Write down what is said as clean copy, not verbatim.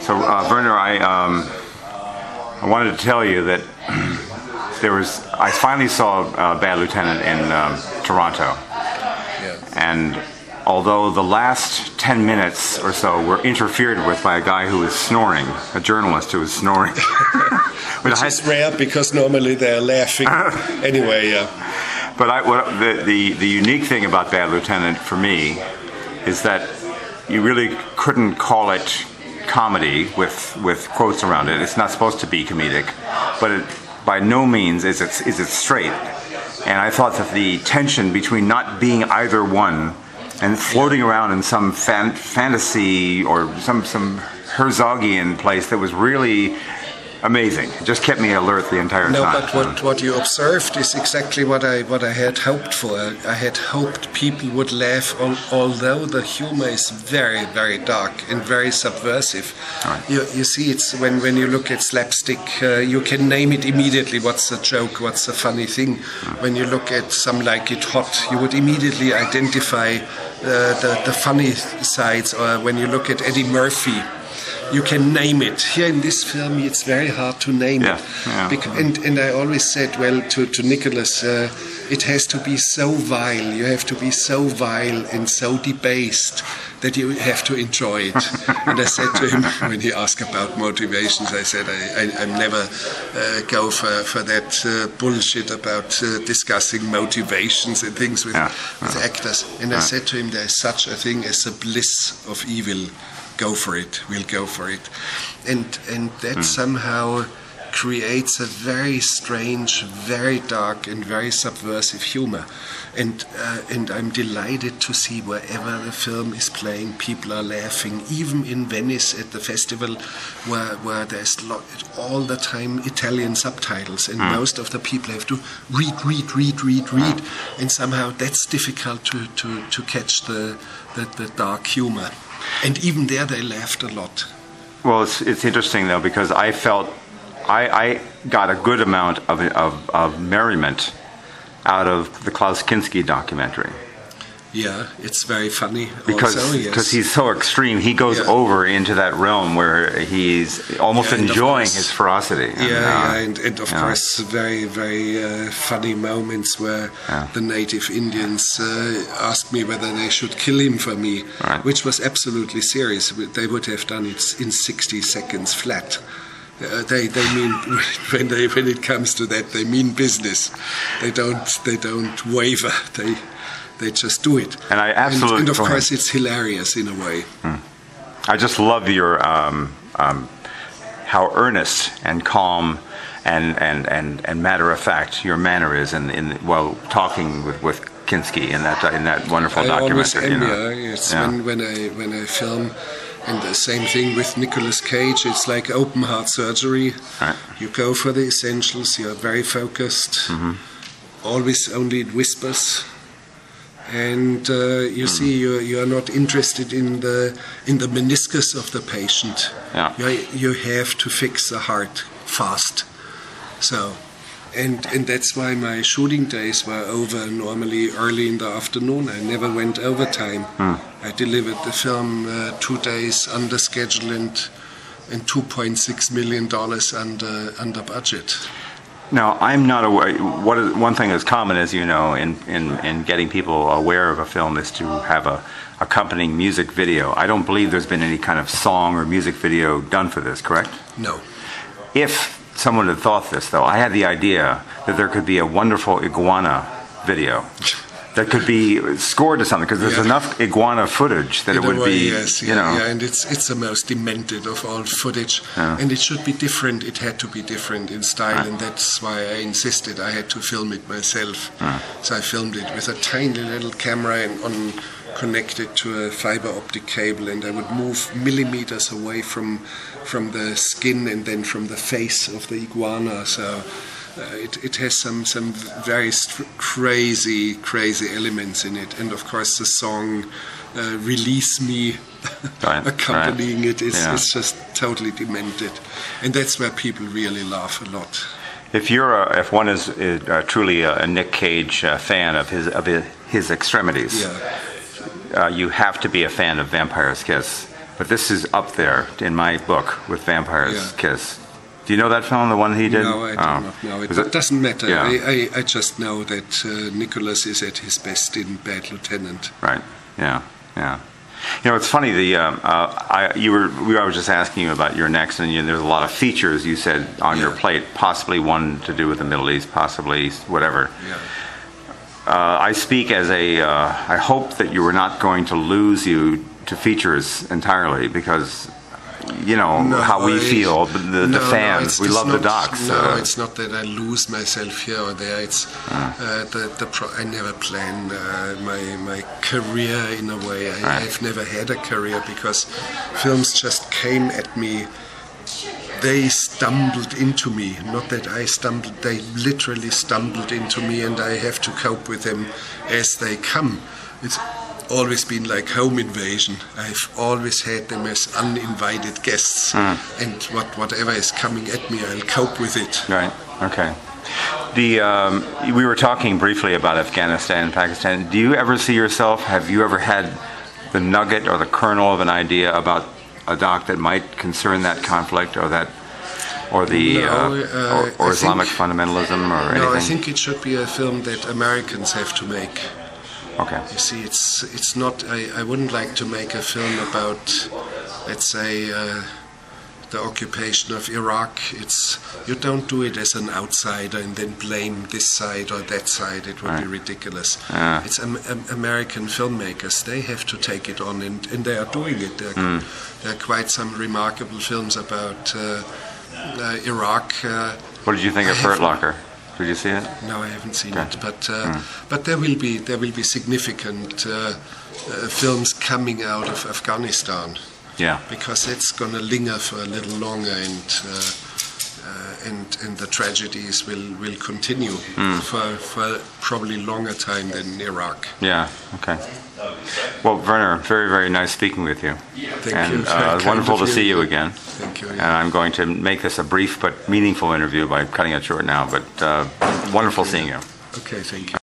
So, Werner, I wanted to tell you that I finally saw Bad Lieutenant in Toronto. Yeah. And although the last 10 minutes or so were interfered with by a guy who was snoring, a journalist who was snoring. Which is rare because normally they're laughing. Anyway, yeah. But the unique thing about Bad Lieutenant for me is that you really couldn't call it comedy with quotes around it. It's not supposed to be comedic, but it by no means is it straight. And I thought that the tension between not being either one and floating around in some fantasy or some Herzogian place that was really amazing. It just kept me alert the entire time. No, but what you observed is exactly what I had hoped for. I had hoped people would laugh, although the humor is very, very dark and very subversive. Right. You see, it's when you look at slapstick, you can name it immediately. What's the joke? What's the funny thing? When you look at Some Like It Hot, you would immediately identify the funny sides. Or when you look at Eddie Murphy, you can name it. Here in this film, it's very hard to name it. Yeah. And I always said, well, to Nicholas, it has to be so vile. You have to be so vile and so debased that you have to enjoy it. And I said to him, when he asked about motivations, I said, I never go for that bullshit about discussing motivations and things with actors. And I said to him, there is such a thing as the bliss of evil. Go for it. We'll go for it, and that somehow creates a very strange, very dark, and very subversive humor. And I'm delighted to see wherever the film is playing, people are laughing. Even in Venice at the festival, where there's all the time Italian subtitles, and most of the people have to read, and somehow that's difficult to catch the dark humor. And even there, they laughed a lot. Well, it's interesting though, because I felt I got a good amount of merriment out of the Klaus Kinski documentary. Yeah, it's very funny. Because he's so extreme, he goes over into that realm where he's almost enjoying his ferocity. And of course, very, very funny moments where the native Indians asked me whether they should kill him for me, which was absolutely serious. They would have done it in 60 seconds flat. They mean when it comes to that, they mean business. They don't waver. They just do it. And I absolutely. And of course, it's hilarious in a way. I just love your how earnest and calm and matter of fact your manner is while talking with Kinski in that wonderful documentary. When I film. And the same thing with Nicolas Cage. It's like open heart surgery. Right. You go for the essentials. You are very focused. Always only in whispers. And you see, you are not interested in the meniscus of the patient. Yeah. You have to fix the heart fast. So, and that's why my shooting days were over normally early in the afternoon. I never went overtime. I delivered the film 2 days under schedule and $2.6 million under budget. Now, I'm not aware. One thing that's common, as you know, in getting people aware of a film is to have a accompanying music video. I don't believe there's been any kind of song or music video done for this, correct? No. If someone had thought this, though, I had the idea that there could be a wonderful iguana video that could be scored to something, because there's enough iguana footage that it would be, and it's the most demented of all footage, and it should be different. It had to be different in style, and that's why I insisted I had to film it myself. So I filmed it with a tiny little camera and connected to a fiber optic cable, and I would move millimeters away from the skin and then from the face of the iguana. So it has some very crazy elements in it, and of course the song "Release Me" accompanying it is just totally demented, and that's where people really laugh a lot. If one is truly a Nick Cage fan of his extremities, you have to be a fan of Vampire's Kiss. but this is up there in my book with Vampire's Kiss. Do you know that film, the one he did? No, I do not know. It doesn't matter. Yeah. I just know that Nicholas is at his best in Bad Lieutenant. Right. Yeah. Yeah. You know, it's funny. We were just asking you about your next, and there's a lot of features you said on your plate. Possibly one to do with the Middle East, possibly whatever. Yeah. I speak as I hope that you were not going to lose you to features entirely, because how we feel, the fans. We love the docs. No, it's not that I lose myself here or there. It's I never plan my career in a way. I've never had a career because films just came at me. They stumbled into me. Not that I stumbled, they literally stumbled into me, and I have to cope with them as they come. It's always been like home invasion. I've always had them as uninvited guests, and whatever is coming at me, I'll cope with it. Right. Okay. We were talking briefly about Afghanistan and Pakistan. Do you ever see yourself? Have you ever had the nugget or the kernel of an idea about a doc that might concern that conflict or Islamic fundamentalism or anything? No, I think it should be a film that Americans have to make. Okay. You see, it's not. I wouldn't like to make a film about, let's say, the occupation of Iraq. You don't do it as an outsider and then blame this side or that side. It would be ridiculous. It's American filmmakers. They have to take it on, and they are doing it. There are quite some remarkable films about Iraq. What did you think of Hurt Locker? Did you see it? No, I haven't seen it. But there will be significant films coming out of Afghanistan. Yeah. Because it's going to linger for a little longer, and the tragedies will continue for probably longer time than Iraq. Yeah. Okay. Well, Werner, very, very nice speaking with you. Thank you. It's wonderful to see you again. Thank you. And I'm going to make this a brief but meaningful interview by cutting it short now. But wonderful seeing you. Okay, thank you.